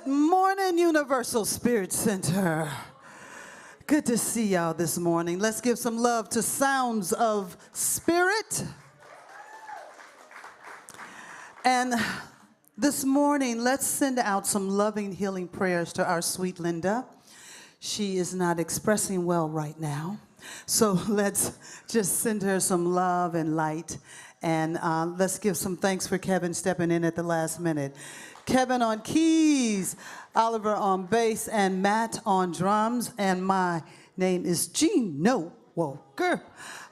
Good morning, Universal Spirit Center. Good to see y'all this morning. Let's give some love to Sounds of Spirit. And this morning, let's send out some loving, healing prayers to our sweet Linda. She is not expressing well right now. So let's just send her some love and light. And let's give some thanks for Kevin stepping in at the last minute. Kevin on keys, Oliver on bass, and Matt on drums. And my name is Gino Walker.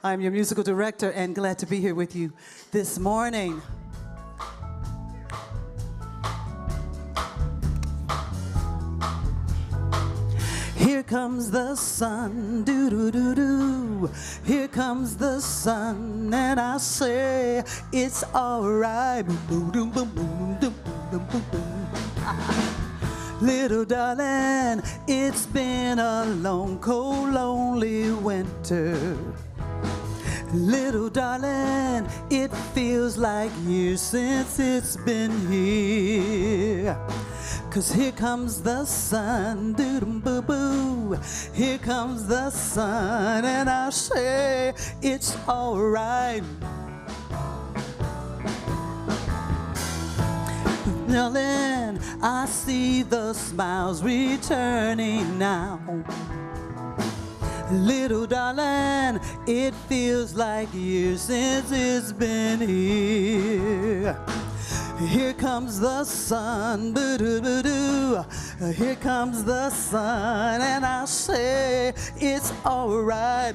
I'm your musical director and glad to be here with you this morning. Here comes the sun, do-do-do-do. Here comes the sun, and I say it's all right. Boom, boom, boom, boom, boom, boom, boom, boom. Little darling, it's been a long, cold, lonely winter. Little darling, it feels like years since it's been here. 'Cause here comes the sun, doo-dum-boo-boo. Here comes the sun, and I say it's all right. Darling, I see the smiles returning now. Little darling, it feels like years since it's been here. Here comes the sun, boo-doo-boo-doo. Here comes the sun, and I say it's all right.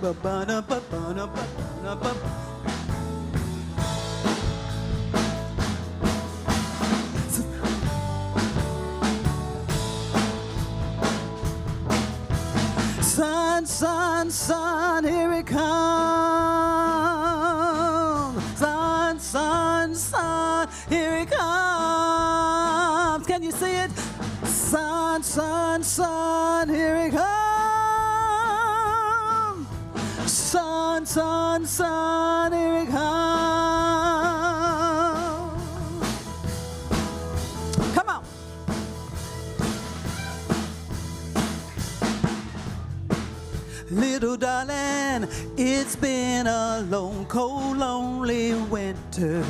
Sun, sun, sun, here it comes. Sun, sun, sun, here it comes. Can you see it? Sun, sun, sun, here it comes. Sun, sun, sun, here it comes. Come on. Little darling, it's been a long, cold, lonely winter.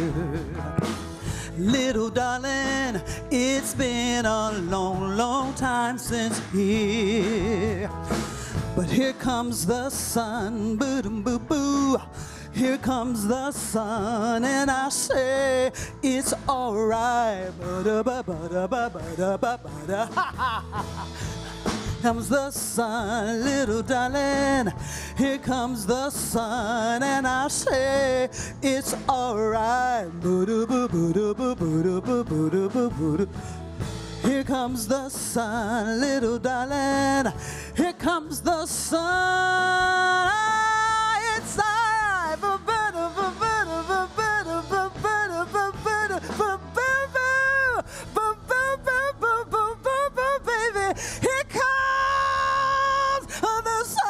Little darling, it's been a long, long time since here. But here comes the sun, boo-dum-boo-boo. Here comes the sun, and I say it's all right. Comes the sun, little darling. Here comes the sun, and I say it's all right. Here comes the sun, little darling. Here comes the sun. It's all right. Baby, here comes the sun.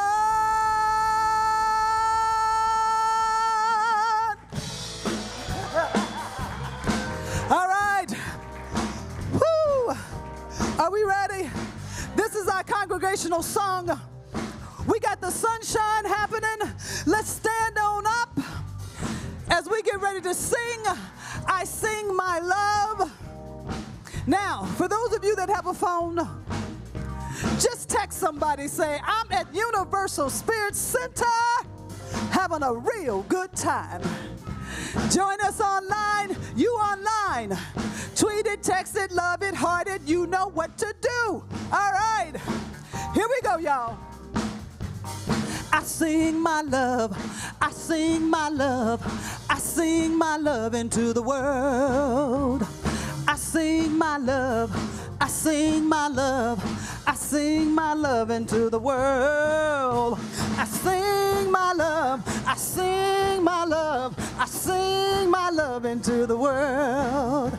All right. Woo. Are we ready? This is our congregational song. We got the sunshine happening. Let's stand on up as we get ready to sing. I sing my love. Now, for those of you that have a phone, just text somebody, say, I'm at Universal Spirit Center having a real good time. Join us online, you online. Tweet it, text it, love it, heart it, you know what to do. All right, here we go, y'all. I sing my love, I sing my love, I sing my love into the world. I sing my love, I sing my love, I sing my love into the world. I sing my love, I sing my love, I sing my love into the world.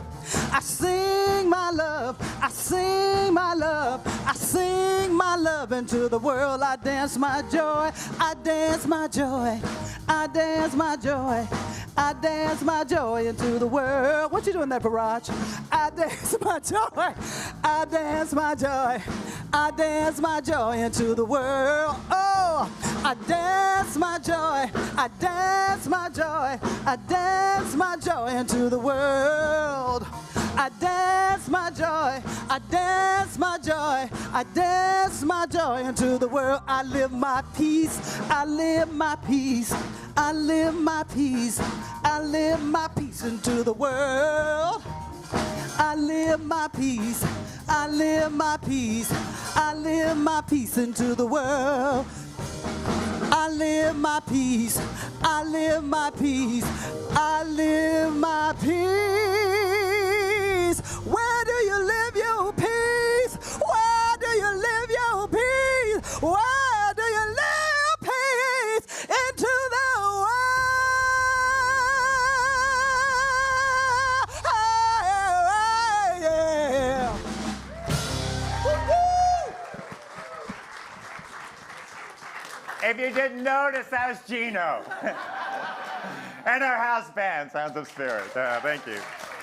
I sing my love, I sing my love, I sing my love into the world. I dance my joy, I dance my joy, I dance my joy, I dance my joy into the world. What you doing there, Barrage? I dance my joy. I dance my joy. I dance my joy into the world. Oh, I dance my joy. I dance my joy. I dance my joy into the world. I dance my joy. I dance my joy. I dance my joy into the world. I live my peace. I live my peace. I live my peace. I live my peace into the world. I live my peace. I live my peace. I live my peace into the world. I live my peace. I live my peace. I live my peace. Where do you live your peace? Where do you live your peace? Where do you live peace into the world? Yeah. Woo-hoo. If you didn't notice, that was Gino. And our house band, Sounds of Spirit. Thank you.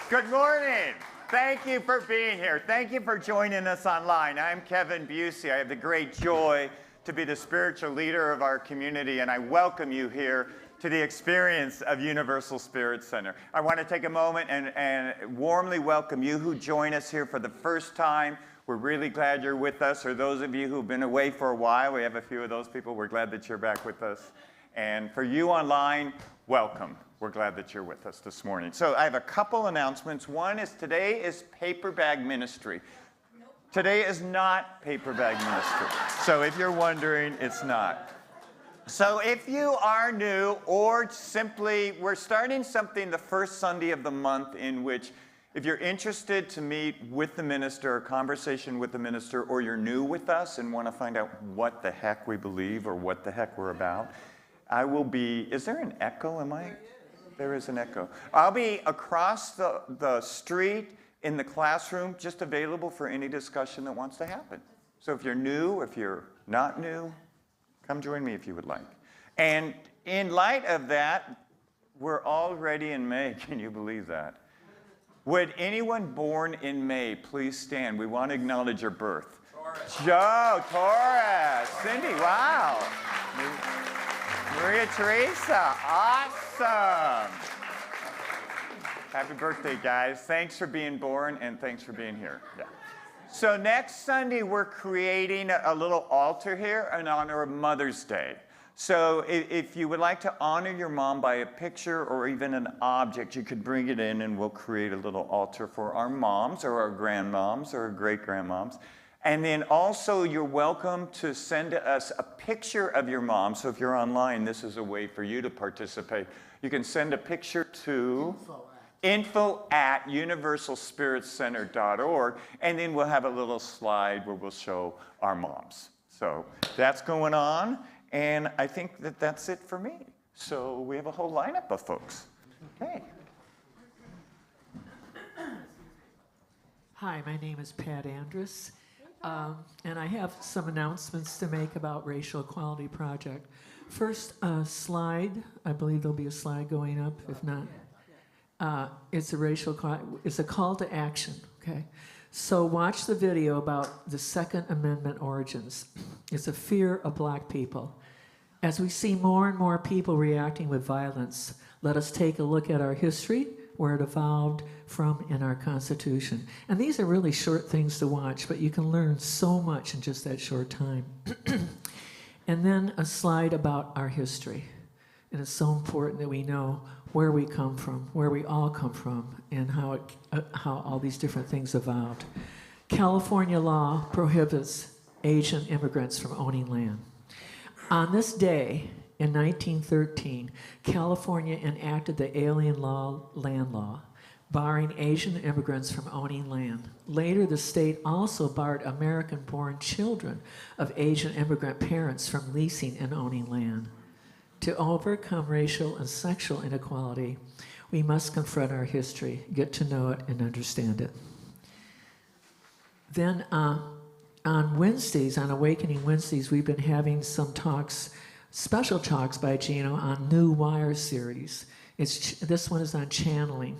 Good morning. Thank you for being here. Thank you for joining us online. I'm Kevin Busey. I have the great joy to be the spiritual leader of our community, and I welcome you here to the experience of Universal Spirit Center. I want to take a moment and warmly welcome you who join us here for the first time. We're really glad you're with us, or those of you who've been away for a while. We have a few of those people. We're glad that you're back with us. And for you online, welcome. We're glad that you're with us this morning. So I have a couple announcements. One is today is Paper Bag Ministry. Today is not Paper Bag Ministry. So if you're wondering, it's not. So if you are new, or simply, we're starting something the first Sunday of the month in which, if you're interested to meet with the minister, a conversation with the minister, or you're new with us and want to find out what the heck we believe or what the heck we're about, I will be, is there an echo? There is an echo. I'll be across the street in the classroom, just available for any discussion that wants to happen. So if you're new, if you're not new, come join me if you would like. And in light of that, we're already in May. Can you believe that? Would anyone born in May please stand? We want to acknowledge your birth. Taurus. Joe, Taurus. Cindy, wow. Maria Teresa, awesome. Happy birthday, guys. Thanks for being born, and thanks for being here. Yeah. So next Sunday, we're creating a little altar here in honor of Mother's Day. So if you would like to honor your mom by a picture or even an object, you could bring it in, and we'll create a little altar for our moms or our grandmoms or our great-grandmoms. And then also, you're welcome to send us a picture of your mom. So if you're online, this is a way for you to participate. You can send a picture to info@universalspiritcenter.org, and then we'll have a little slide where we'll show our moms. So that's going on, and I think that that's it for me. So we have a whole lineup of folks. Okay. Hi, my name is Pat Andrus. And I have some announcements to make about Racial Equality Project. First, slide. I believe there'll be a slide going up. If not, it's a call to action. Okay, so watch the video about the Second Amendment origins. It's a fear of Black people. As we see more and more people reacting with violence, let us take a look at our history, where it evolved from in our Constitution. And these are really short things to watch, but you can learn so much in just that short time. And then a slide about our history. And it's so important that we know where we come from, where we all come from, and how all these different things evolved. California law prohibits Asian immigrants from owning land. On this day, in 1913, California enacted the Alien Land Law, barring Asian immigrants from owning land. Later, the state also barred American-born children of Asian immigrant parents from leasing and owning land. To overcome racial and sexual inequality, we must confront our history, get to know it, and understand it. Then on Wednesdays, on Awakening Wednesdays, we've been having some talks, special talks by Gino on New Wire series. This one is on channeling.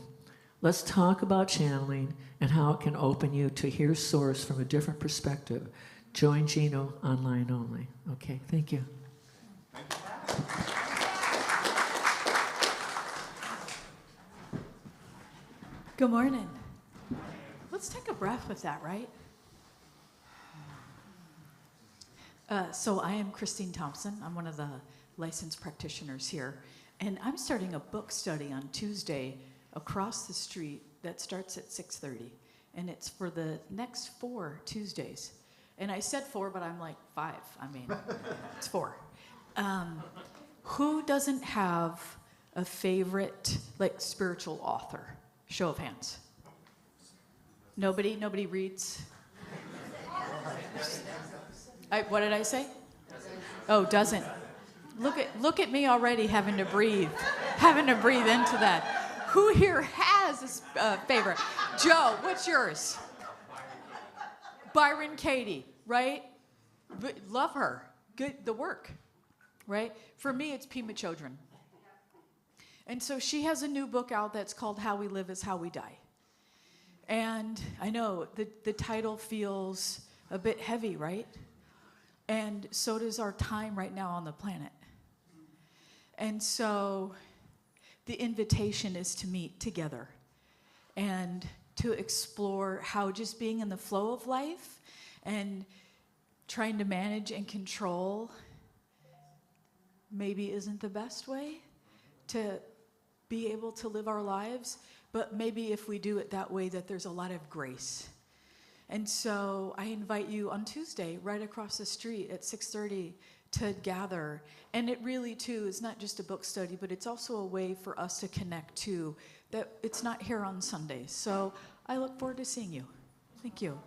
Let's talk about channeling and how it can open you to hear Source from a different perspective. Join Gino online only. Okay, thank you. Good morning. Let's take a breath with that, right? So I am Christine Thompson. I'm one of the licensed practitioners here. And I'm starting a book study on Tuesday across the street that starts at 6:30. And it's for the next 4 Tuesdays. And I said 4, but I'm like 5. I mean, it's 4. Who doesn't have a favorite, like, spiritual author? Show of hands. Nobody? Nobody reads? What did I say? Oh, doesn't. Look at me already having to breathe into that. Who here has a favorite? Joe, what's yours? Byron Katie, right? Love her. Good, the work, right? For me, it's Pema Chodron. And so she has a new book out that's called How We Live is How We Die. And I know the title feels a bit heavy, right? And so does our time right now on the planet. And so the invitation is to meet together and to explore how just being in the flow of life and trying to manage and control maybe isn't the best way to be able to live our lives, but maybe if we do it that way, that there's a lot of grace. And so I invite you on Tuesday, right across the street at 6:30, to gather. And it really, too, is not just a book study, but it's also a way for us to connect, too, that it's not here on Sundays. So I look forward to seeing you. Thank you.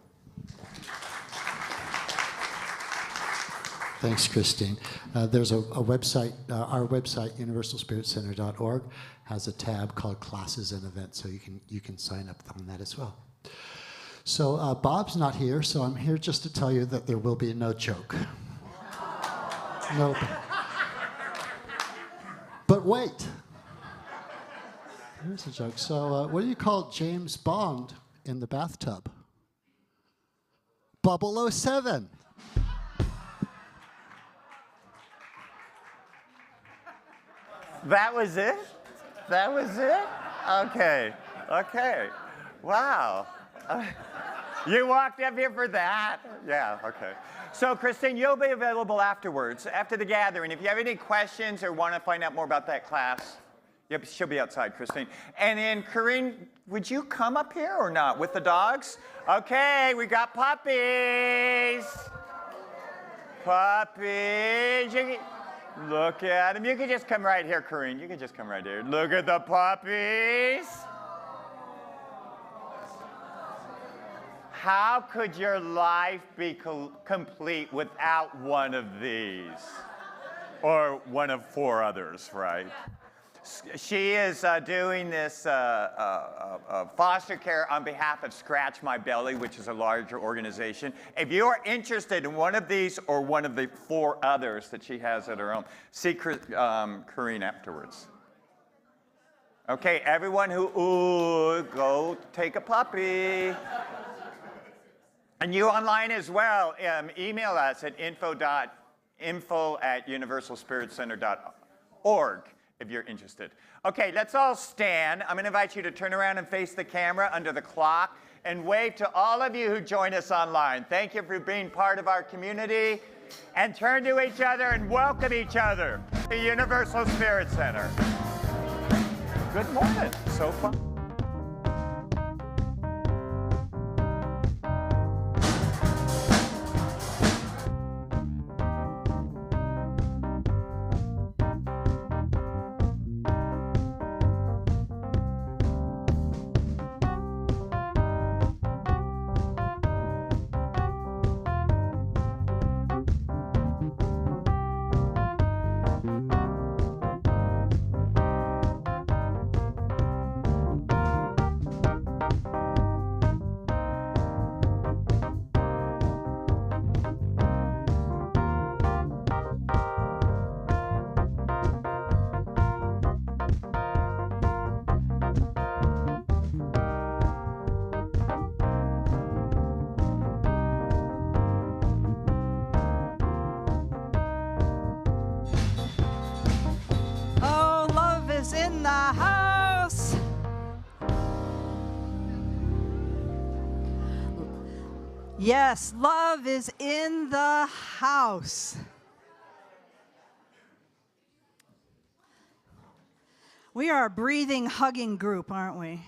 Thanks, Christine. There's a website, our website, universalspiritcenter.org, has a tab called Classes and Events, so you can sign up on that as well. So Bob's not here, so I'm here just to tell you that there will be no joke. Nope. But wait. Here's a joke. So what do you call James Bond in the bathtub? 007. That was it? That was it? Okay. Okay. Wow. You walked up here for that? Yeah, okay. So, Christine, you'll be available afterwards, after the gathering. If you have any questions or want to find out more about that class, yep, she'll be outside, Christine. And then, Corinne, would you come up here or not with the dogs? Okay, we got puppies. Puppies. Look at them. You can just come right here, Corinne. You can just come right here. Look at the puppies. How could your life be complete without one of these? Or one of 4 others, right? She is doing this foster care on behalf of Scratch My Belly, which is a larger organization. If you are interested in one of these or one of the 4 others that she has at her home, see Corinne afterwards. Okay, everyone who, go take a puppy. And you online as well, email us at info@universalspiritcenter.org if you're interested. Okay, let's all stand. I'm going to invite you to turn around and face the camera under the clock and wave to all of you who join us online. Thank you for being part of our community. And turn to each other and welcome each other to Universal Spirit Center. Good morning. So fun. Yes, love is in the house. We are a breathing, hugging group, aren't we?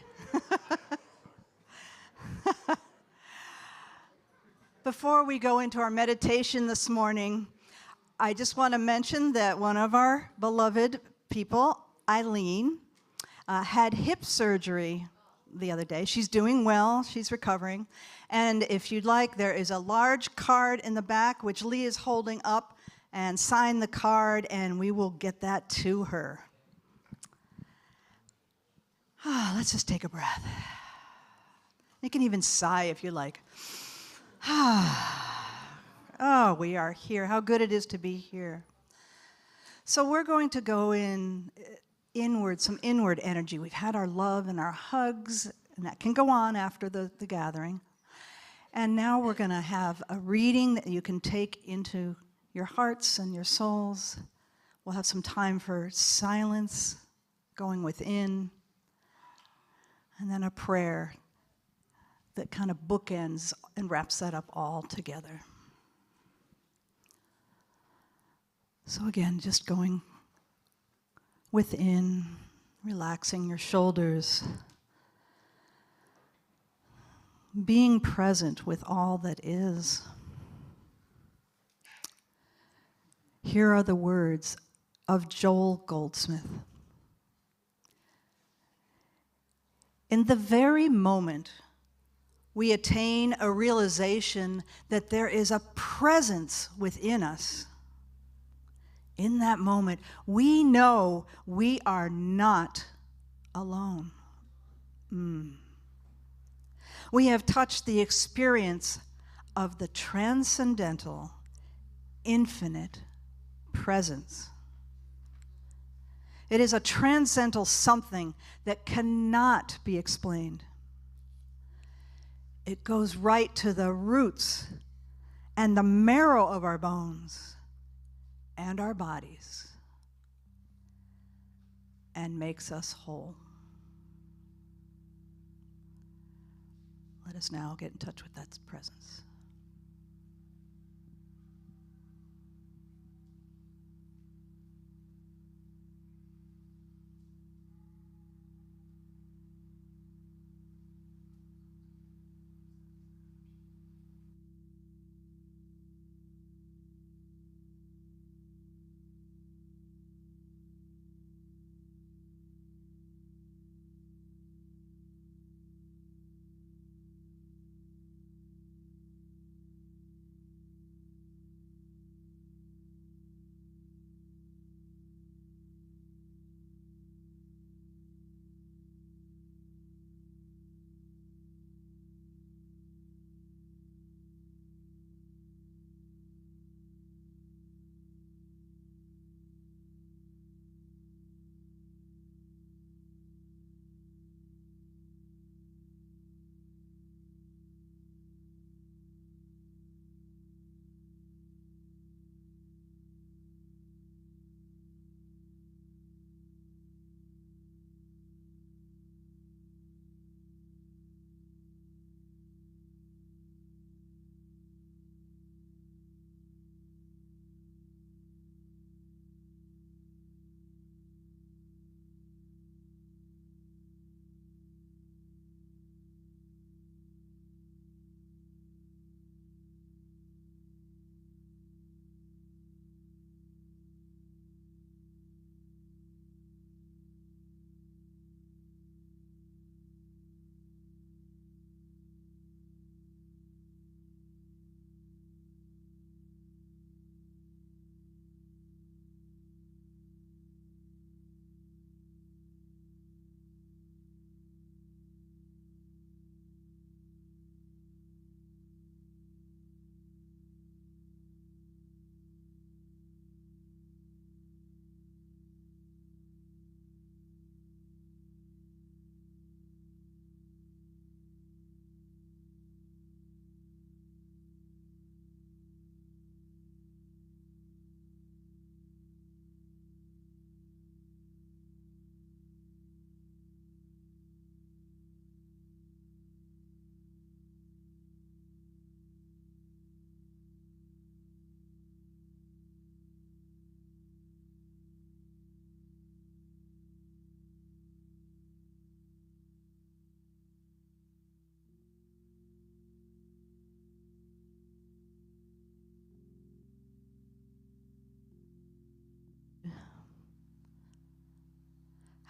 Before we go into our meditation this morning, I just want to mention that one of our beloved people, Eileen, had hip surgery the other day. She's doing well. She's recovering. And if you'd like, there is a large card in the back, which Lee is holding up, and sign the card, and we will get that to her. Let's just take a breath. You can even sigh if you like. Oh, we are here. How good it is to be here. So we're going to go inward, some inward energy. We've had our love and our hugs, and that can go on after the gathering. And now we're going to have a reading that you can take into your hearts and your souls. We'll have some time for silence, going within, and then a prayer that kind of bookends and wraps that up all together. So again, just going within, relaxing your shoulders, being present with all that is. Here are the words of Joel Goldsmith. In the very moment we attain a realization that there is a presence within us, in that moment, we know we are not alone. We have touched the experience of the transcendental, infinite presence. It is a transcendental something that cannot be explained. It goes right to the roots and the marrow of our bones and our bodies and makes us whole. Let us now get in touch with that presence.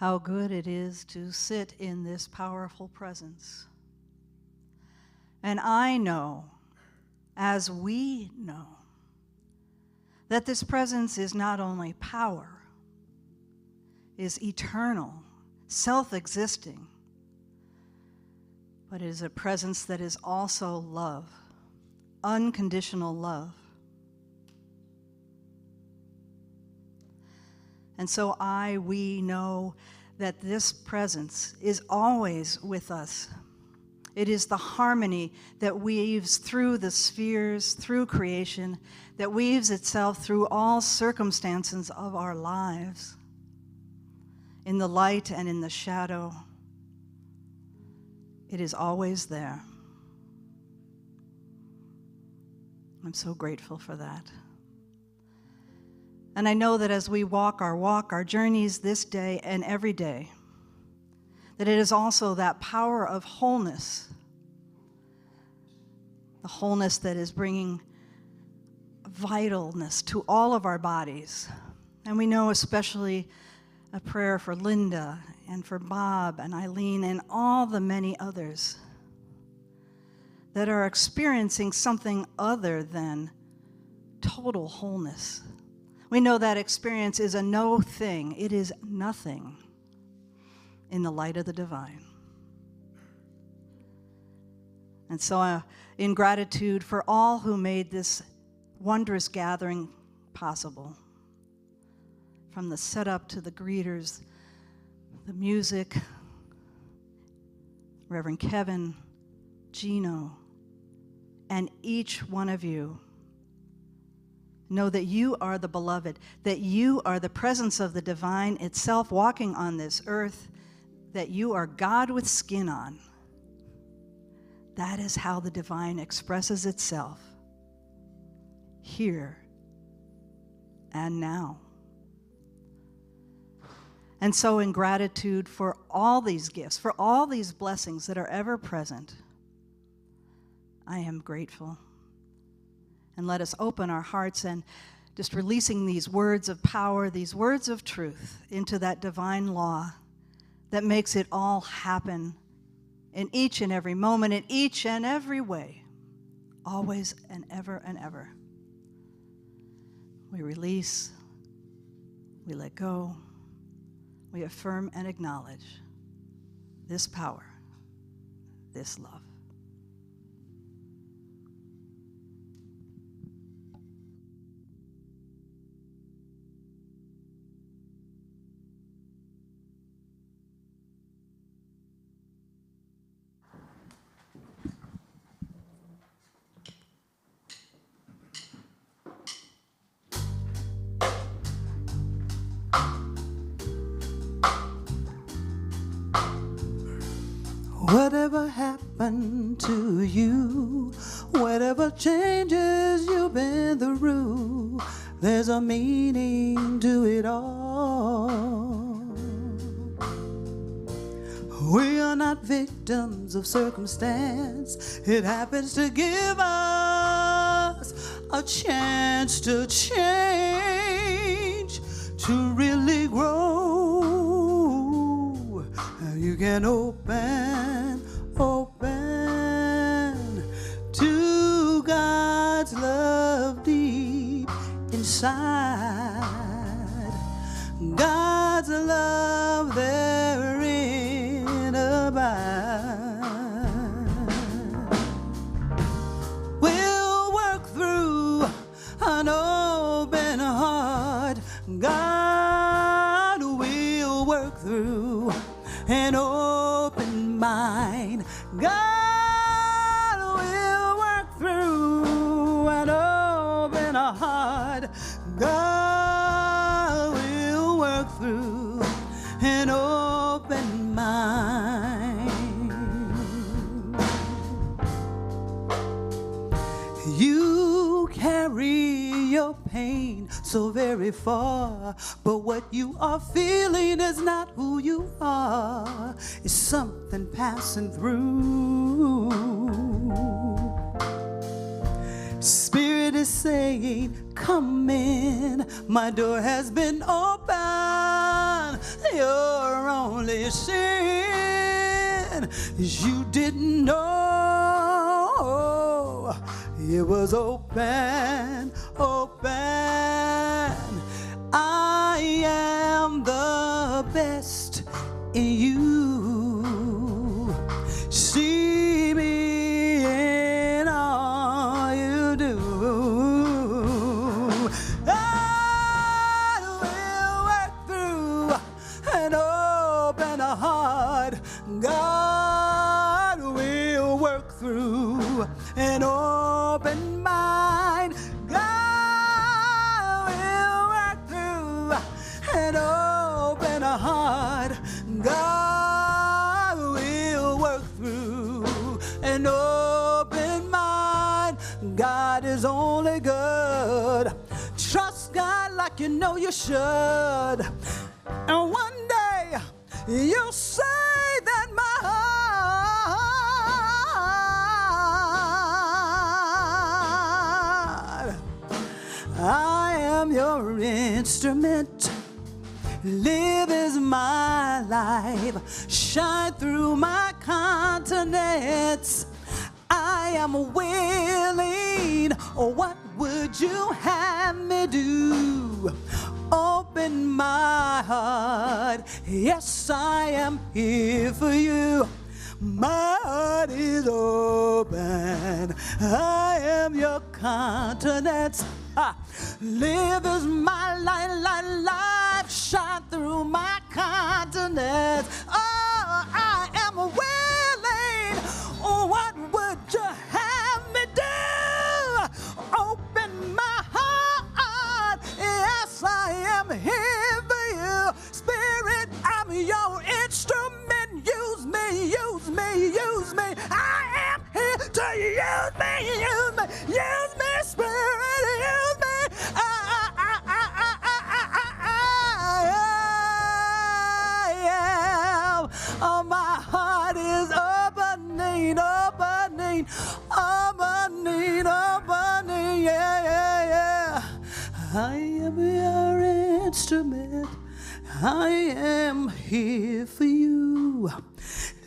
how good it is to sit in this powerful presence. And I know, as we know, that this presence is not only power, is eternal, self-existing, but it is a presence that is also love, unconditional love. And so we know that this presence is always with us. It is the harmony that weaves through the spheres, through creation, that weaves itself through all circumstances of our lives, in the light and in the shadow. It is always there. I'm so grateful for that. And I know that as we walk, our journeys this day and every day, that it is also that power of wholeness, the wholeness that is bringing vitalness to all of our bodies. And we know especially a prayer for Linda and for Bob and Eileen and all the many others that are experiencing something other than total wholeness. We know that experience is a no thing. It is nothing in the light of the divine. And so in gratitude for all who made this wondrous gathering possible, from the setup to the greeters, the music, Reverend Kevin, Gino, and each one of you, know that you are the beloved, that you are the presence of the divine itself walking on this earth, that you are God with skin on. That is how the divine expresses itself here and now. And so in gratitude for all these gifts, for all these blessings that are ever present, I am grateful. And let us open our hearts and just releasing these words of power, these words of truth into that divine law that makes it all happen in each and every moment, in each and every way, always and ever and ever. We release, we let go, we affirm and acknowledge this power, this love. Whatever happened to you, whatever changes you've been through, there's a meaning to it all. We are not victims of circumstance. It happens to give us a chance to change, to really grow. You can open to God's love deep inside. God's love therein abide. We'll work through an open heart. God will work through an open mind. God will work through an open heart. God will work through an open mind. You carry your pain so very far, but what you are feeling is not who you are. It's something passing through. Spirit is saying, come in, my door has been open. You're on sin you didn't know. It was open, open. I am the best in you. See me in all you do. I will work through an open heart. God will work through an open mind. God will work through an open heart. God will work through an open mind. God is only good. Trust God like you know you should. And one day you'll say that my heart, I am your instrument. Live is my life. Shine through my continents. I am willing. What would you have me do? Open my heart. Yes, I am here for you. My heart is open. I am your continent. Live is my life, life. Shine through my continent. Oh, I am willing. What would you have me do? Open my heart. Yes, I am here for you. Spirit, I'm your instrument. Use me, use me, use me. I am here to use me, use me, use me, Spirit, use me. My heart is opening, opening, opening, opening, yeah, yeah, yeah. I am your instrument. I am here for you.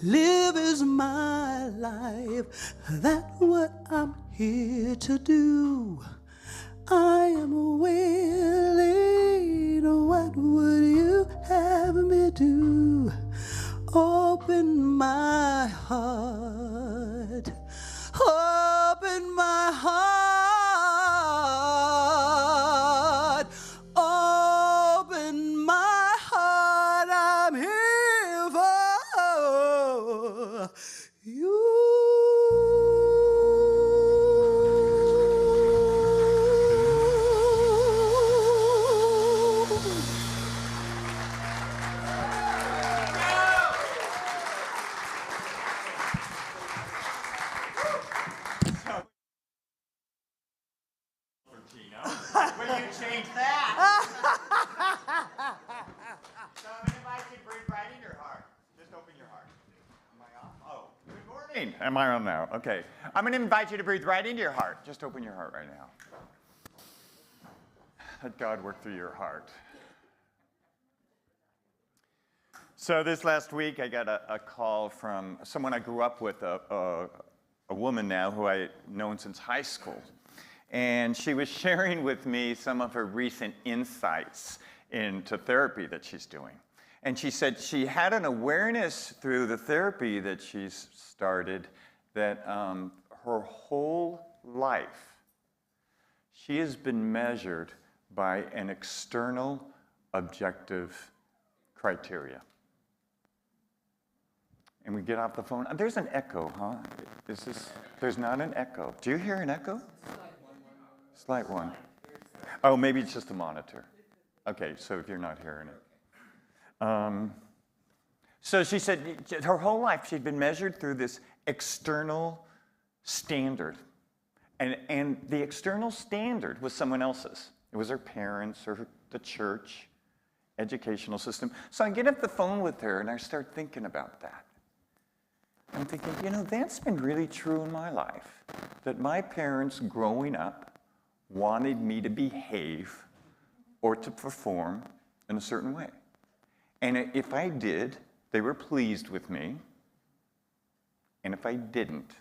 Live is my life. That's what I'm here to do. I am willing. What would you have me do? Open my heart. Open my heart. Open my heart. I'm here for you. Will you change that? So I'm going to invite you to breathe right in your heart. Just open your heart. Am I on? Oh, good morning. Am I on now? Okay. I'm going to invite you to breathe right into your heart. Just open your heart right now. Let God work through your heart. So this last week, I got a call from someone I grew up with, a woman now who I've known since high school. And she was sharing with me some of her recent insights into therapy that she's doing. And she said she had an awareness through the therapy that she's started that her whole life, she has been measured by an external objective criteria. And we get off the phone. There's an echo, huh? There's not an echo. Do you hear an echo? Slight one. Oh, maybe it's just a monitor. Okay, so if you're not hearing it. So she said her whole life she'd been measured through this external standard. And the external standard was someone else's. It was her parents or the church, educational system. So I get off the phone with her and I start thinking about that. I'm thinking, that's been really true in my life. That my parents growing up wanted me to behave or to perform in a certain way. And if I did, they were pleased with me. And if I didn't,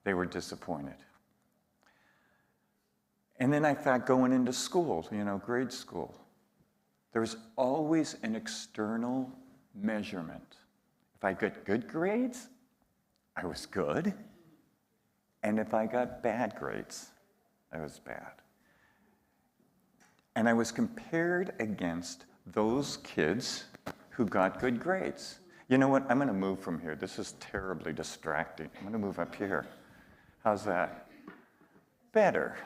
they were disappointed. And then I thought going into school, grade school, there's always an external measurement. If I got good grades, I was good. And if I got bad grades, I was bad. And I was compared against those kids who got good grades. You know what? I'm going to move from here. This is terribly distracting. I'm going to move up here. How's that? Better.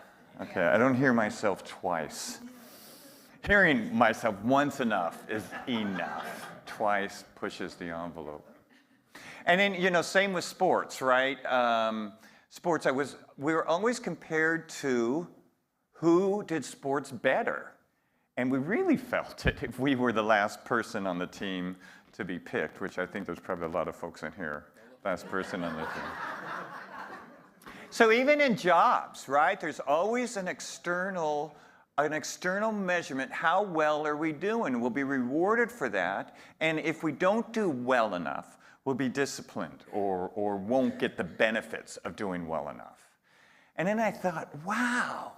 Okay, I don't hear myself twice. Hearing myself once enough is enough. Twice pushes the envelope. And then, same with sports, right? Sports, we were always compared to who did sports better. And we really felt it if we were the last person on the team to be picked, which I think there's probably a lot of folks in here, last person on the team. So even in jobs, right, there's always an external measurement. How well are we doing? We'll be rewarded for that. And if we don't do well enough, we'll be disciplined or won't get the benefits of doing well enough. And then I thought, wow,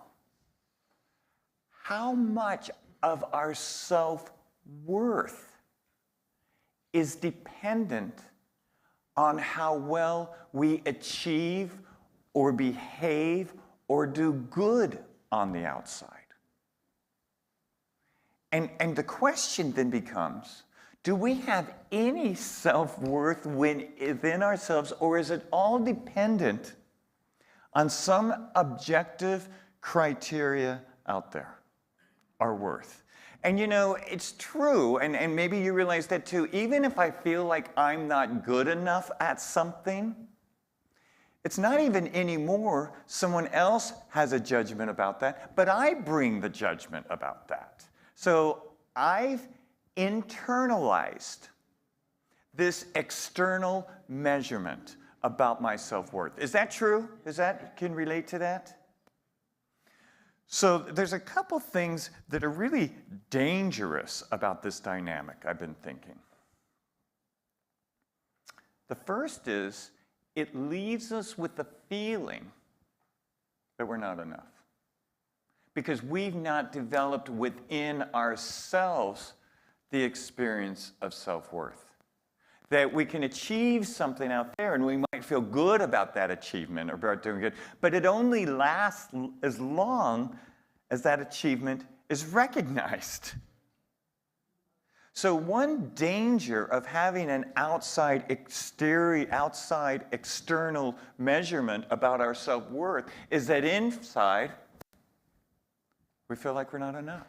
how much of our self-worth is dependent on how well we achieve or behave or do good on the outside. And the question then becomes, do we have any self-worth within ourselves, or is it all dependent on some objective criteria out there, our worth? And it's true, and maybe you realize that too, even if I feel like I'm not good enough at something, it's not even anymore someone else has a judgment about that, but I bring the judgment about that. So I've internalized this external measurement about my self-worth. Is that true? Can you relate to that? So there's a couple things that are really dangerous about this dynamic, I've been thinking. The first is it leaves us with the feeling that we're not enough, because we've not developed within ourselves the experience of self-worth. That we can achieve something out there, and we might feel good about that achievement or about doing good, but it only lasts as long as that achievement is recognized. So one danger of having an outside external measurement about our self-worth is that inside, we feel like we're not enough.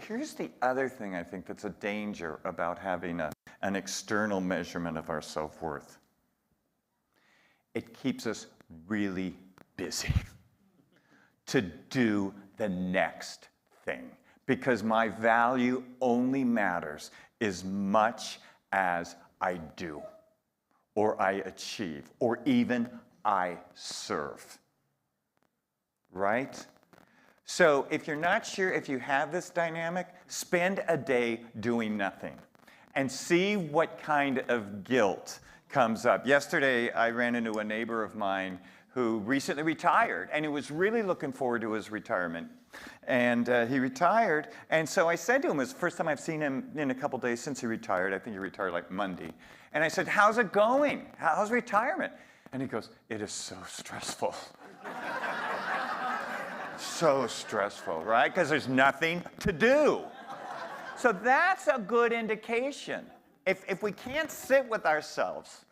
Here's the other thing I think that's a danger about having an external measurement of our self-worth. It keeps us really busy to do the next thing, because my value only matters as much as I do, or I achieve, or even I serve. Right? So if you're not sure if you have this dynamic, spend a day doing nothing and see what kind of guilt comes up. Yesterday, I ran into a neighbor of mine who recently retired, and he was really looking forward to his retirement. And he retired, and so I said to him, it was the first time I've seen him in a couple days since he retired. I think he retired like Monday. And I said, how's it going? How's retirement? And he goes, it is so stressful. So stressful, right? Because there's nothing to do. So that's a good indication. If we can't sit with ourselves,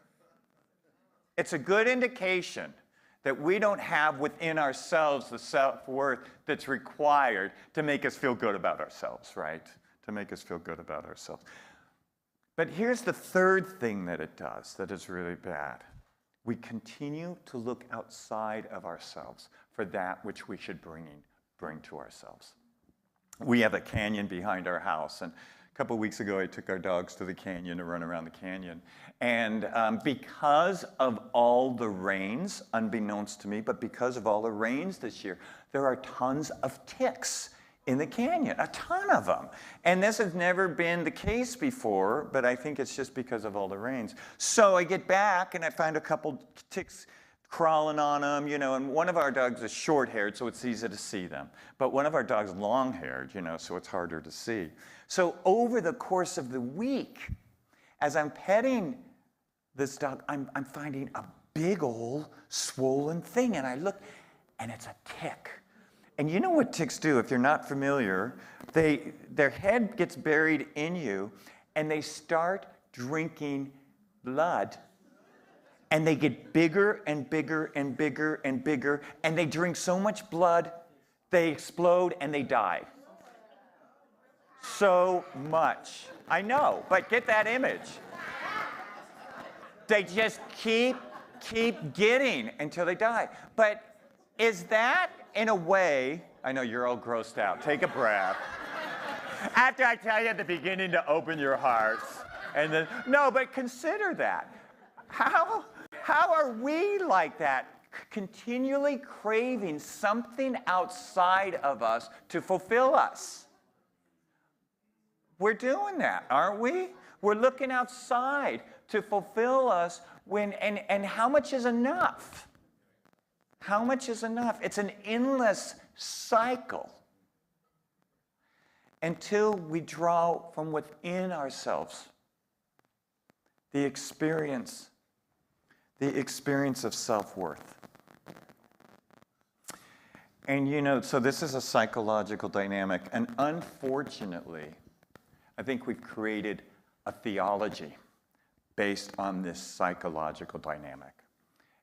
it's a good indication that we don't have within ourselves the self-worth that's required to make us feel good about ourselves, right? To make us feel good about ourselves. But here's the third thing that it does that is really bad. We continue to look outside of ourselves for that which we should bring to ourselves. We have a canyon behind our house, and a couple of weeks ago I took our dogs to the canyon to run around the canyon. And because of all the rains, unbeknownst to me, but because of all the rains this year, there are tons of ticks in the canyon, a ton of them. And this has never been the case before, but I think it's just because of all the rains. So I get back and I find a couple ticks crawling on them, you know, and one of our dogs is short-haired, so it's easy to see them. But one of our dogs is long-haired, you know, so it's harder to see. So over the course of the week, as I'm petting this dog, I'm finding a big old swollen thing, and I look, and it's a tick. And you know what ticks do, if you're not familiar, their head gets buried in you, and they start drinking blood. And they get bigger and bigger and bigger and bigger, and they drink so much blood, they explode and they die. So much. I know, but get that image. They just keep getting until they die. But is that, in a way, I know you're all grossed out. Take a breath. After I tell you at the beginning to open your hearts, and then, no, but consider that. How are we like that, continually craving something outside of us to fulfill us? We're doing that, aren't we? We're looking outside to fulfill us and how much is enough? How much is enough? It's an endless cycle until we draw from within ourselves the experience of self-worth. And you know, so this is a psychological dynamic, and unfortunately, I think we've created a theology based on this psychological dynamic.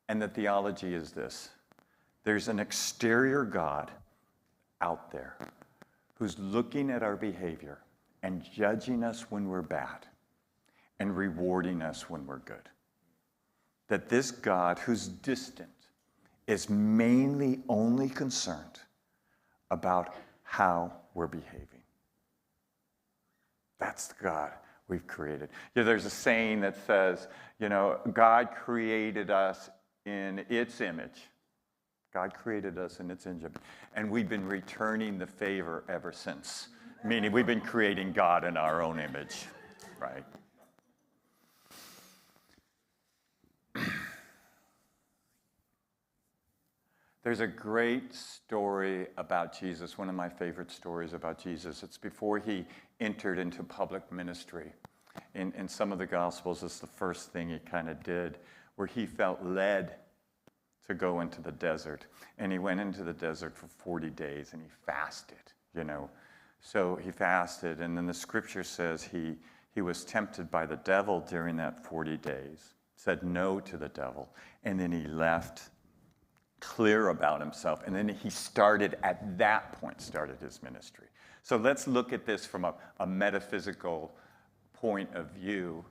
And the theology is this: there's an exterior God out there who's looking at our behavior and judging us when we're bad and rewarding us when we're good. That this God, who's distant, is mainly only concerned about how we're behaving. That's the God we've created. You know, there's a saying that says, you know, God created us in its image. God created us in its image. And we've been returning the favor ever since. Meaning we've been creating God in our own image, right? There's a great story about Jesus, one of my favorite stories about Jesus. It's before he entered into public ministry. In some of the Gospels, it's the first thing he kind of did, where he felt led to go into the desert. And he went into the desert for 40 days, and he fasted, you know. So he fasted, and then the scripture says he was tempted by the devil during that 40 days, said no to the devil, and then he left clear about himself, and then he started his ministry. So let's look at this from a metaphysical point of view.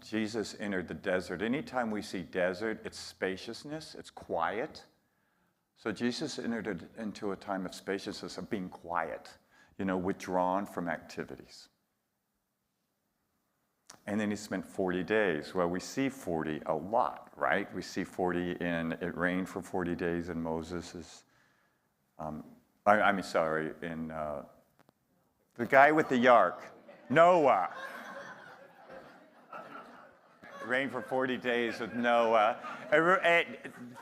Jesus entered the desert. Anytime we see desert, it's spaciousness, it's quiet. So Jesus entered into a time of spaciousness, of being quiet, you know, withdrawn from activities. And then he spent 40 days. Well, we see 40 a lot, right? We see 40 in, it rained for 40 days in Moses' in the guy with the ark, Noah. It rained for 40 days with Noah.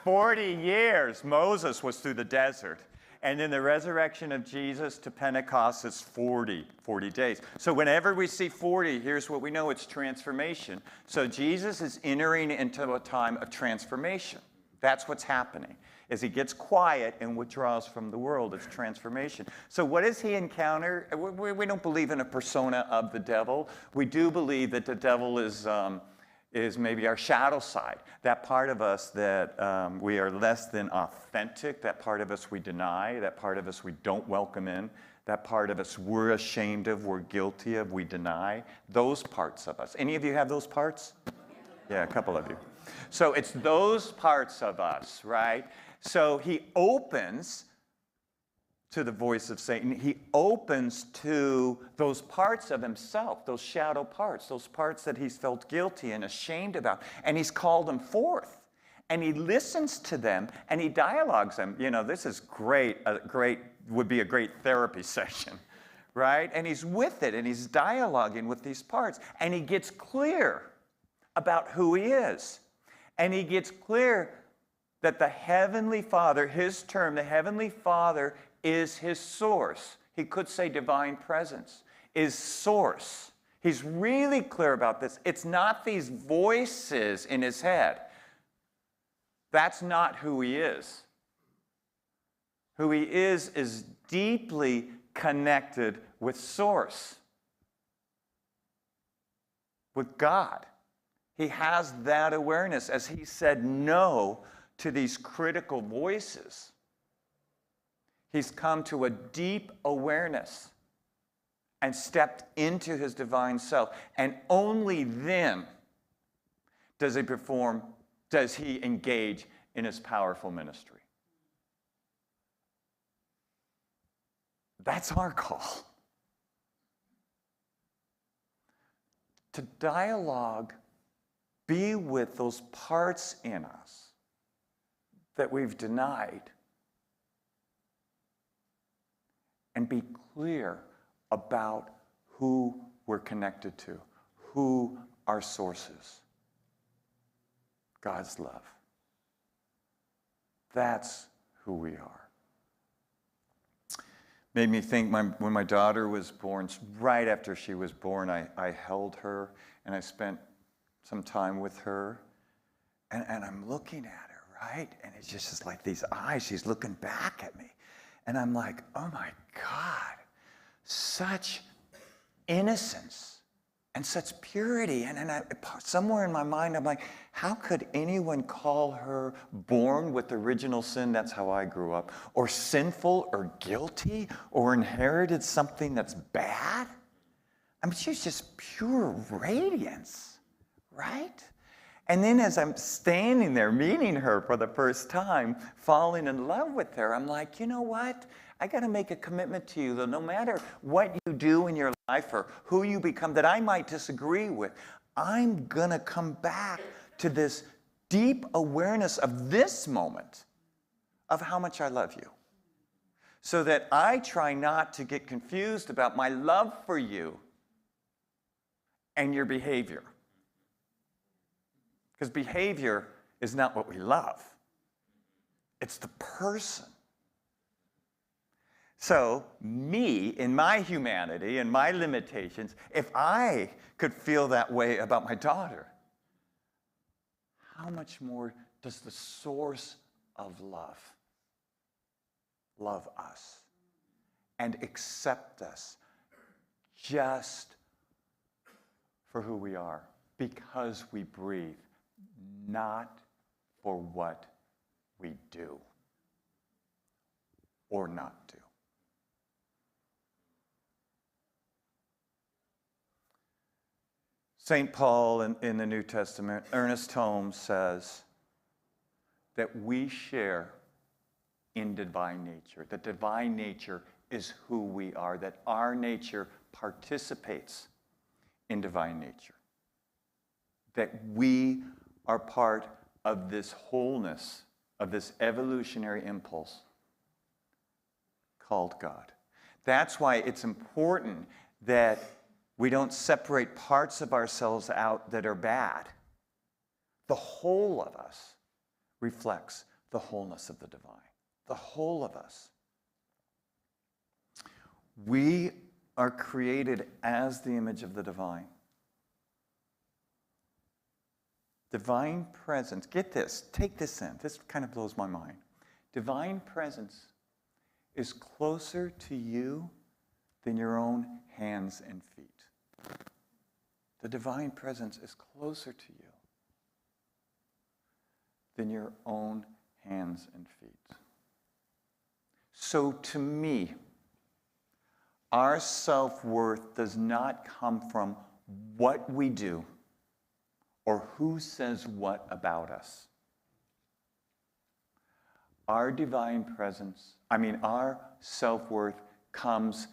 40 years, Moses was through the desert. And then the resurrection of Jesus to Pentecost is 40 days. So whenever we see 40, here's what we know: it's transformation. So Jesus is entering into a time of transformation. That's what's happening. As he gets quiet and withdraws from the world, it's transformation. So what does he encounter? We don't believe in a persona of the devil. We do believe that the devil is maybe our shadow side, that part of us that we are less than authentic, that part of us we deny, that part of us we don't welcome in, that part of us we're ashamed of, we're guilty of, we deny, those parts of us. Any of you have those parts? Yeah, a couple of you. So it's those parts of us, right? So he opens to the voice of Satan. He opens to those parts of himself, those shadow parts, those parts that he's felt guilty and ashamed about. And he's called them forth. And he listens to them and he dialogues them. You know, this is great, a great would be a great therapy session, right? And he's with it, and he's dialoguing with these parts, and he gets clear about who he is. And he gets clear that the Heavenly Father, his term, the Heavenly Father is his source. He could say divine presence is source. He's really clear about this. It's not these voices in his head. That's not who he is. Who he is deeply connected with source, with God. He has that awareness as he said no to these critical voices. He's come to a deep awareness and stepped into his divine self. And only then does he engage in his powerful ministry. That's our call. To dialogue, be with those parts in us that we've denied, and be clear about who we're connected to, who our source is. God's love. That's who we are. Made me think when my daughter was born, right after she was born, I held her and I spent some time with her. And I'm looking at her, right? And it's just like these eyes, she's looking back at me. And I'm like, oh my God, such innocence and such purity. And somewhere in my mind, I'm like, how could anyone call her born with original sin? That's how I grew up. Or sinful or guilty or inherited something that's bad? I mean, she's just pure radiance, right? And then as I'm standing there meeting her for the first time, falling in love with her, I'm like, you know what? I got to make a commitment to you that no matter what you do in your life or who you become that I might disagree with, I'm going to come back to this deep awareness of this moment of how much I love you. So that I try not to get confused about my love for you and your behavior. Because behavior is not what we love. It's the person. So, me, in my humanity and my limitations, if I could feel that way about my daughter, how much more does the source of love us and accept us just for who we are, because we breathe, not for what we do or not do. St. Paul in the New Testament, Ernest Holmes says that we share in divine nature. That divine nature is who we are, that our nature participates in divine nature. That we are part of this wholeness, of this evolutionary impulse called God. That's why it's important that we don't separate parts of ourselves out that are bad. The whole of us reflects the wholeness of the divine. The whole of us. We are created as the image of the divine. Divine presence, get this, take this in. This kind of blows my mind. Divine presence is closer to you than your own hands and feet. The divine presence is closer to you than your own hands and feet. So to me, our self-worth does not come from what we do or who says what about us. Our self-worth comes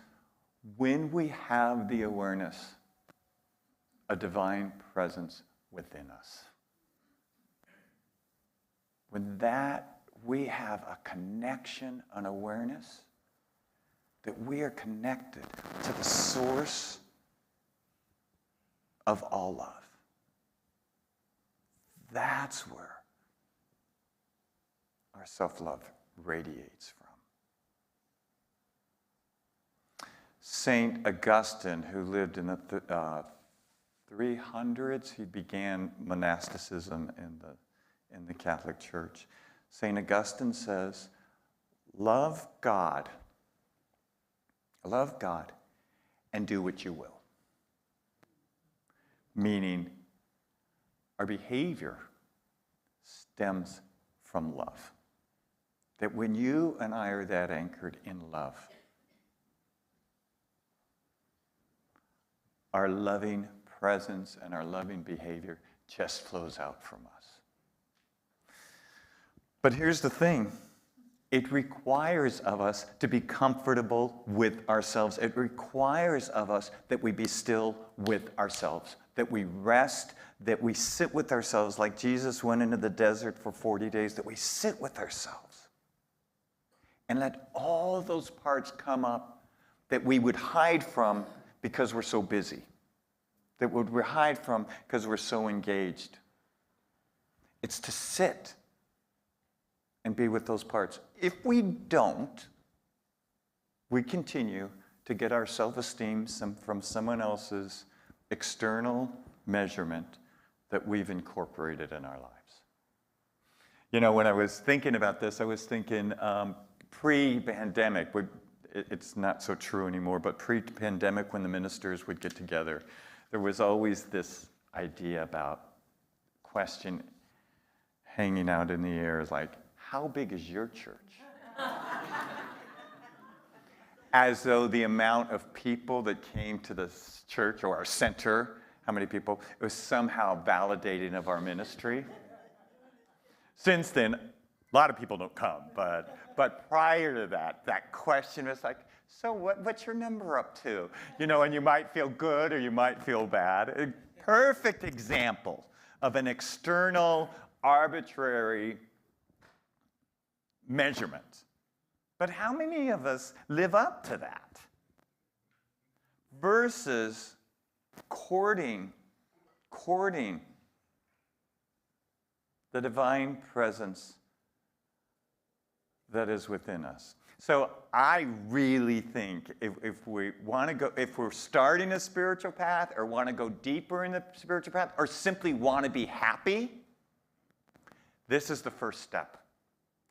when we have the awareness, a divine presence within us. When we have a connection, an awareness that we are connected to the source of all love. That's where our self-love radiates from. Saint Augustine, who lived in the 300s, he began monasticism in the Catholic Church. Saint Augustine says, love God, and do what you will. Meaning, our behavior stems from love. That when you and I are that anchored in love, our loving presence and our loving behavior just flows out from us. But here's the thing. It requires of us to be comfortable with ourselves. It requires of us that we be still with ourselves, that we rest, that we sit with ourselves like Jesus went into the desert for 40 days, that we sit with ourselves and let all those parts come up that we would hide from because we're so busy, that we hide from because we're so engaged. It's to sit and be with those parts. If we don't, we continue to get our self-esteem from someone else's external measurement that we've incorporated in our lives. You know, when I was thinking about this, I was thinking pre-pandemic, it's not so true anymore, but pre-pandemic when the ministers would get together, there was always this idea about question hanging out in the air like, how big is your church? As though the amount of people that came to the church or our center, how many people, it was somehow validating of our ministry. Since then, a lot of people don't come, but prior to that, that question was like, so what's your number up to? You know, and you might feel good or you might feel bad. A perfect example of an external, arbitrary measurement. But how many of us live up to that? Versus courting the divine presence that is within us. So I really think if we want to go, if we're starting a spiritual path or want to go deeper in the spiritual path or simply want to be happy, this is the first step.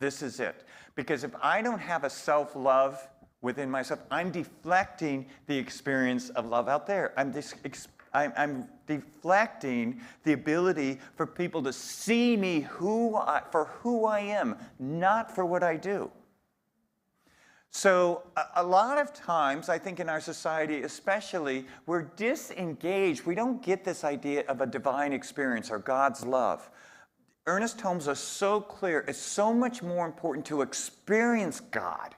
This is it. Because if I don't have a self-love within myself, I'm deflecting the experience of love out there. I'm deflecting the ability for people to see me for who I am, not for what I do. So a lot of times, I think in our society especially, we're disengaged. We don't get this idea of a divine experience or God's love. Ernest Holmes is so clear. It's so much more important to experience God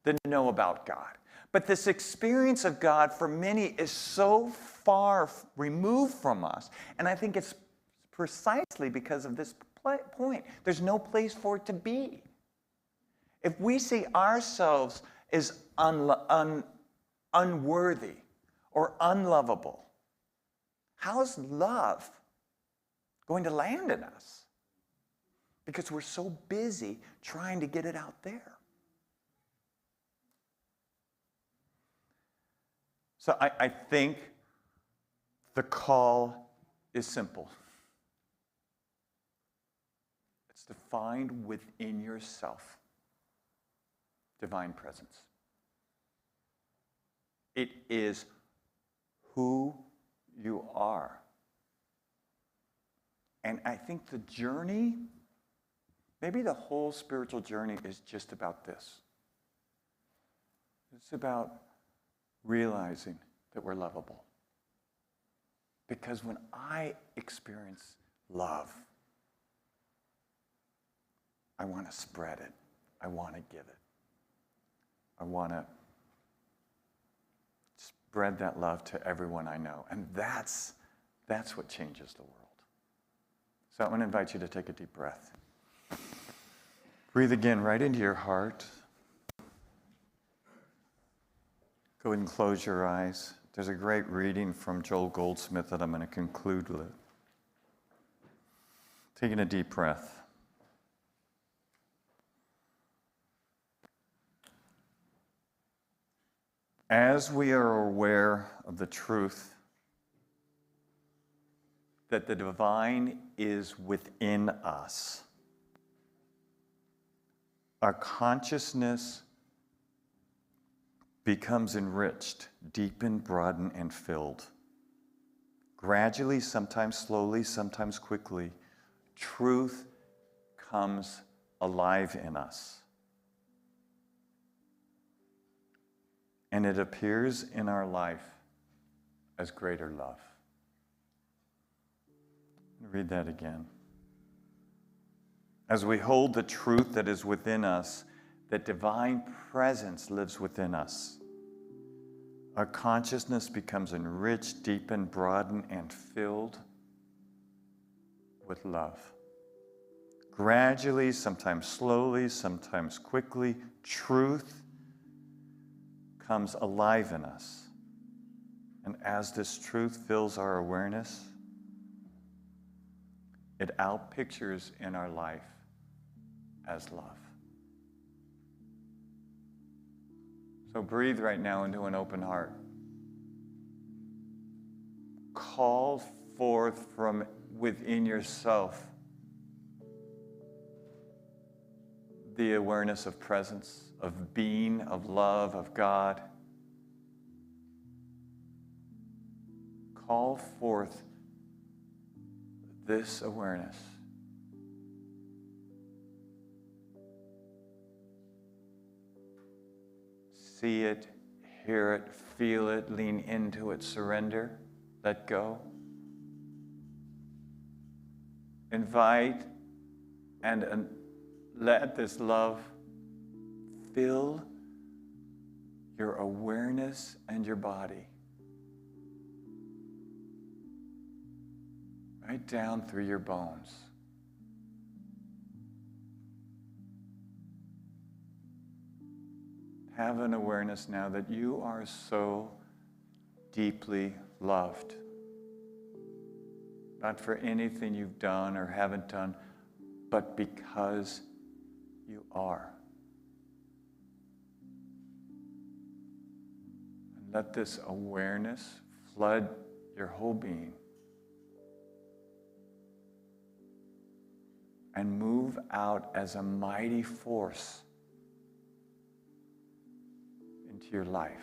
than to know about God. But this experience of God for many is so far removed from us. And I think it's precisely because of this point. There's no place for it to be. If we see ourselves as unworthy or unlovable, how is love going to land in us? Because we're so busy trying to get it out there. So I think the call is simple. It's to find within yourself divine presence. It is who you are. And I think the journey, maybe the whole spiritual journey is just about this. It's about realizing that we're lovable. Because when I experience love, I want to spread it. I want to give it. I want to spread that love to everyone I know. And that's what changes the world. So I'm going to invite you to take a deep breath. Breathe again right into your heart. Go ahead and close your eyes. There's a great reading from Joel Goldsmith that I'm going to conclude with. Taking a deep breath. As we are aware of the truth that the divine is within us, our consciousness becomes enriched, deepened, broadened, and filled. Gradually, sometimes slowly, sometimes quickly, truth comes alive in us. And it appears in our life as greater love. Read that again. As we hold the truth that is within us, that divine presence lives within us, our consciousness becomes enriched, deepened, broadened, and filled with love. Gradually, sometimes slowly, sometimes quickly, truth comes alive in us. And as this truth fills our awareness, it outpictures in our life as love. So breathe right now into an open heart. Call forth from within yourself the awareness of presence, of being, of love, of God. Call forth this awareness. See it, hear it, feel it, lean into it, surrender, let go. Invite and let this love fill your awareness and your body. Right down through your bones. Have an awareness now that you are so deeply loved. Not for anything you've done or haven't done, but because you are. And let this awareness flood your whole being. And move out as a mighty force into your life.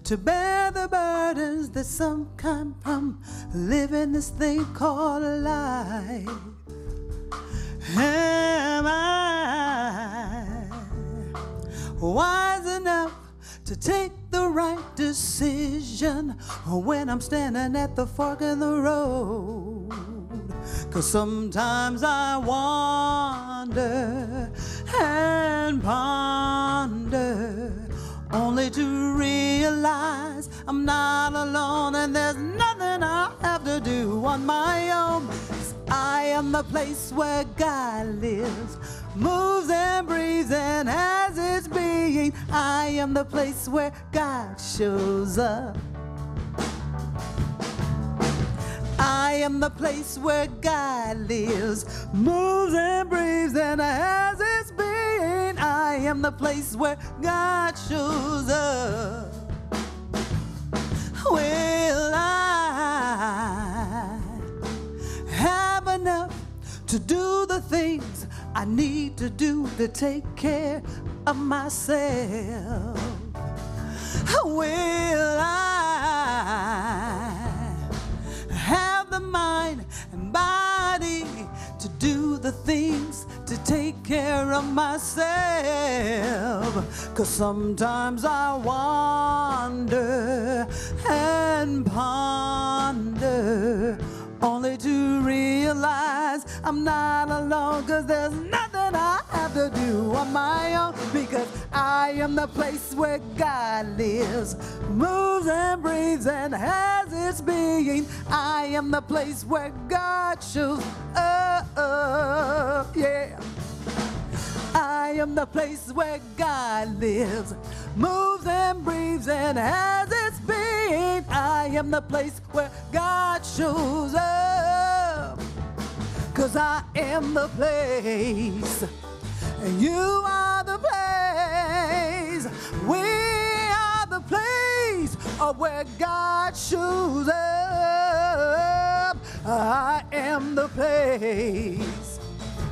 To bear the burdens that some come from living this thing called life. Am I wise enough to take the right decision when I'm standing at the fork in the road? 'Cause sometimes I wander and ponder, only to realize I'm not alone and there's nothing I have to do on my own. 'Cause I am the place where God lives, moves and breathes and has its being. I am the place where God shows up. I am the place where God lives, moves and breathes and has its being. I am the place where God shows up. Will I have enough to do the things I need to do to take care of myself? Will I have the mind and body to do the things to take care of myself. 'Cause sometimes I wander and ponder, only to realize I'm not alone. 'Cause there's nothing I have to do on my own, because I am the place where God lives, moves and breathes and has its being. I am the place where God shows up, yeah. I am the place where God lives, moves and breathes and has its being. I am the place where God shows up. 'Cause I am the place, and you are the place. We are the place where God shows up. I am the place.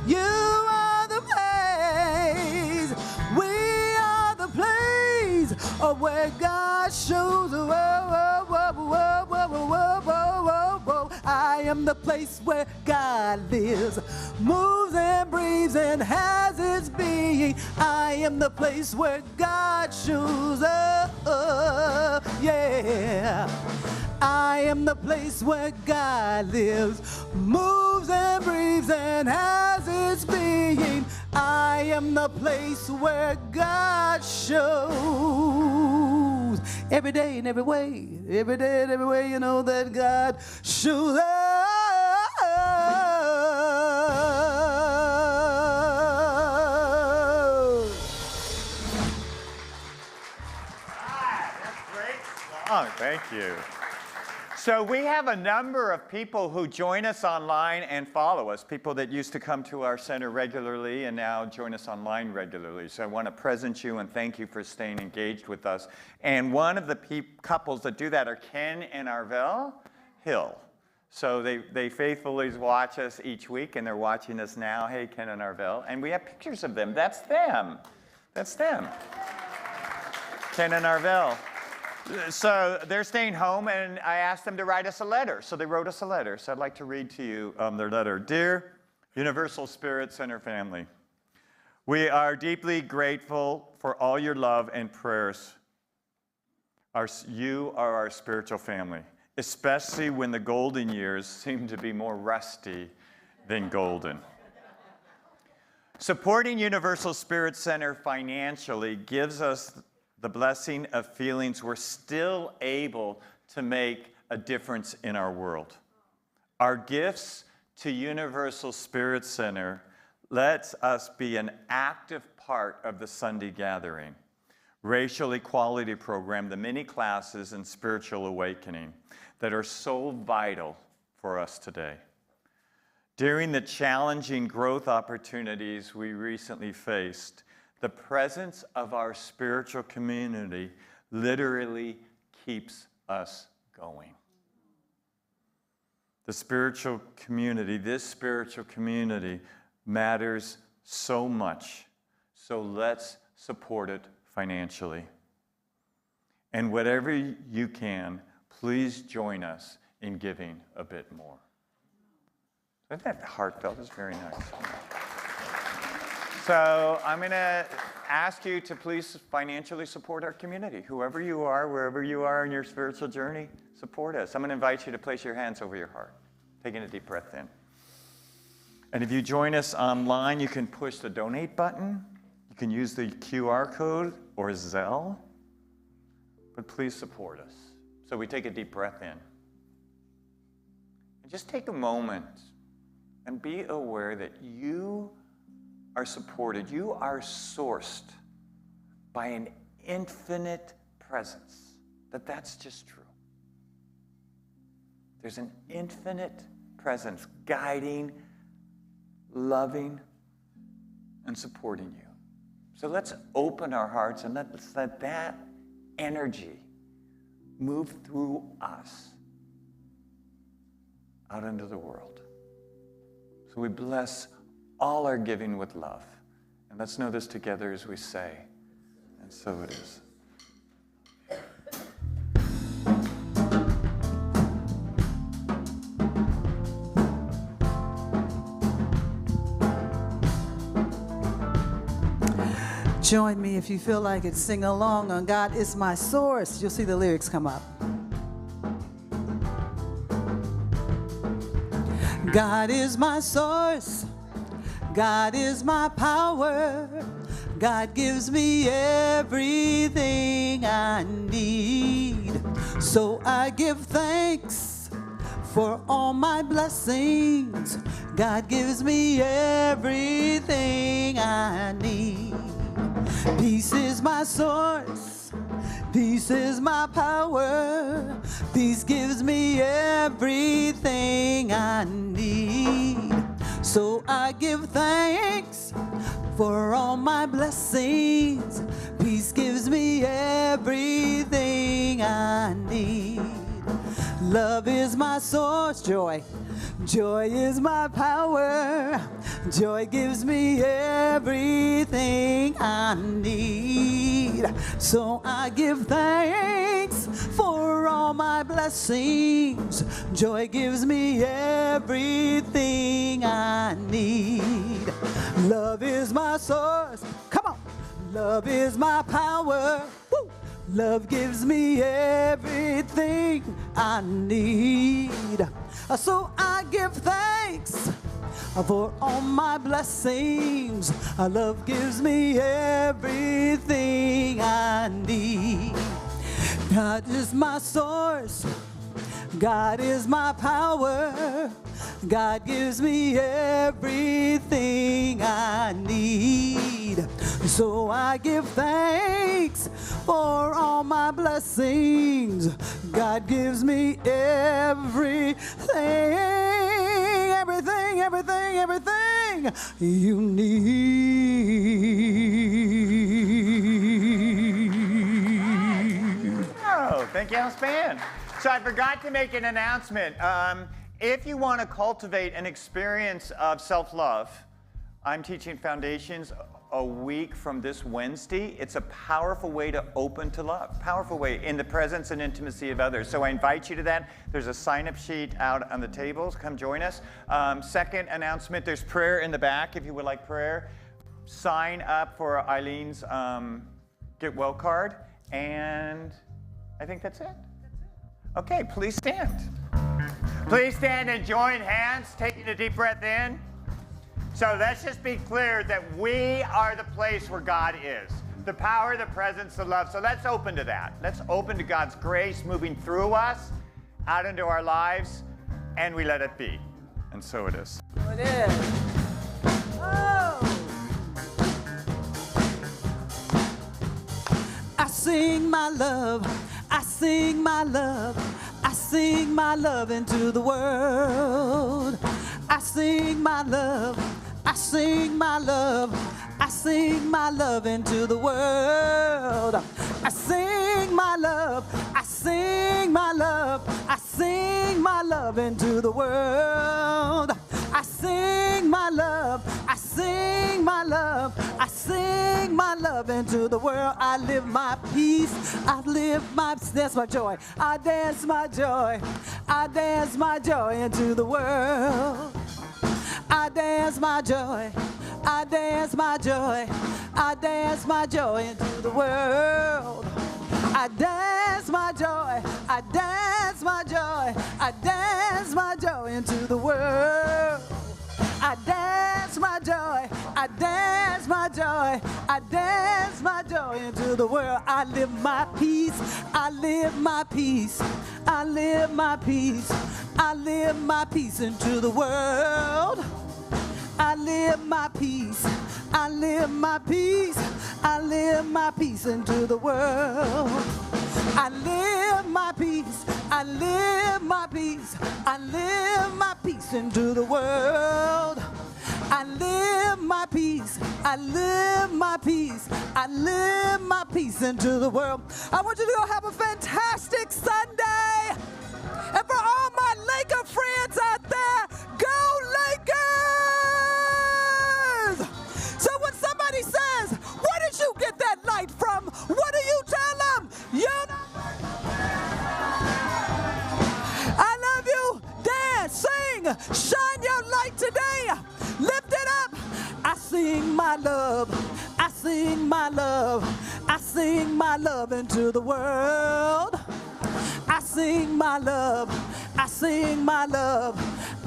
You are the place. We are the place where God shows up. I am the place where God lives, moves and breathes and has its being. I am the place where God shows up, yeah. I am the place where God lives, moves and breathes and has its being. I am the place where God shows. Every day and every way, every day and every way, you know that God shows up. That's great song. Thank you. So we have a number of people who join us online and follow us, people that used to come to our center regularly and now join us online regularly. So I want to present you and thank you for staying engaged with us. And one of the couples that do that are Ken and Arvell Hill. So they faithfully watch us each week, and they're watching us now. Hey, Ken and Arvell. And we have pictures of them. That's them. That's them. Ken and Arvell. So they're staying home, and I asked them to write us a letter. So they wrote us a letter. So I'd like to read to you their letter. Dear Universal Spirit Center family, we are deeply grateful for all your love and prayers. You are our spiritual family, especially when the golden years seem to be more rusty than golden. Supporting Universal Spirit Center financially gives us the blessing of feelings we're still able to make a difference in our world. Our gifts to Universal Spirit Center lets us be an active part of the Sunday gathering, racial equality program, the mini classes, and spiritual awakening that are so vital for us today. During the challenging growth opportunities we recently faced, the presence of our spiritual community literally keeps us going. This spiritual community matters so much, so let's support it financially. And whatever you can, please join us in giving a bit more. Isn't that heartfelt? It's very nice. So I'm going to ask you to please financially support our community. Whoever you are, wherever you are in your spiritual journey, support us. I'm going to invite you to place your hands over your heart, taking a deep breath in. And if you join us online, you can push the donate button. You can use the QR code or Zelle. But please support us. So we take a deep breath in. And just take a moment and be aware that you are supported, you are sourced by an infinite presence, that's just true. There's an infinite presence guiding, loving, and supporting you. So let's open our hearts and let's let that energy move through us out into the world. So we bless all our giving with love. And let's know this together as we say, and so it is. Join me if you feel like it. Sing along on God is my source. You'll see the lyrics come up. God is my source. God is my power. God gives me everything I need. So I give thanks for all my blessings. God gives me everything I need. Peace is my source. Peace is my power. Peace gives me everything I need. So I give thanks for all my blessings. Peace gives me everything I need. Love is my source, joy. Joy is my power. Joy gives me everything I need. So I give thanks for all my blessings. Joy gives me everything I need. Love is my source. Come on. Love is my power. Woo. Love gives me everything I need. So I give thanks for all my blessings. Love gives me everything I need. God is my source. God is my power. God gives me everything I need. So I give thanks for all my blessings. God gives me everything, everything, everything, everything you need. Oh, thank you, House Band. So I forgot to make an announcement. If you want to cultivate an experience of self-love, I'm teaching Foundations a week from this Wednesday. It's a powerful way to open to love, powerful way in the presence and intimacy of others. So I invite you to that. There's a sign-up sheet out on the tables. Come join us. Second announcement, there's prayer in the back if you would like prayer. Sign up for Eileen's Get Well card. And I think that's it. Okay, please stand. Please stand and join hands, taking a deep breath in. So let's just be clear that we are the place where God is. The power, the presence, the love. So let's open to that. Let's open to God's grace moving through us, out into our lives, and we let it be. And so it is. So it is. Oh! I sing my love. I sing my love. I sing my love into the world. I sing my love. I sing my love. I sing my love into the world. I sing my love. I sing my love. I sing my love into the world. I sing my love. I sing my love. I sing my love into the world. I live my peace. I live my, that's my joy. I dance my joy. I dance my joy into the world. I dance my joy. I dance my joy. I dance my joy into the world. I dance my joy. I dance my joy. I dance my joy into the world. I dance my joy. I dance my joy. I dance my joy into the world. I live my peace. I live my peace. I live my peace. I live my peace into the world. I live my peace. I live my peace. I live my peace into the world. I live my peace. I live my peace. I live my peace into the world. I live my peace. I live my peace. I live my peace into the world. I want you to go have a fantastic Sunday. And for all my Laker friends out there, go Lakers! So when somebody says, where did you get that light from? What do you tell them? You know. I love you. Dance, sing, shine your light today. Lift it up. I sing my love. I sing my love. love. I sing my love into the world. I sing my love. I sing my love.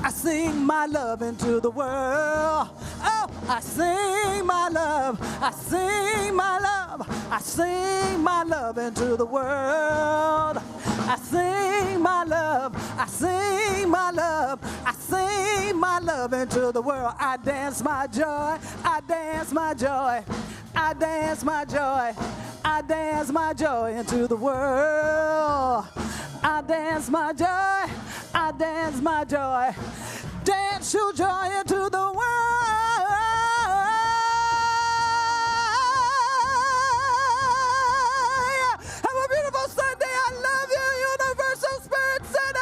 I sing my love into the world. Oh, I sing my love. I sing my love. I sing my love into the world. I sing my love. I sing my love. I sing my love into the world. I dance my joy. I dance my joy. I dance my joy. I dance my joy into the world. I dance my joy. I dance my joy. Dance your joy into the world. Have a beautiful Sunday. I love you, Universal Spirit Center.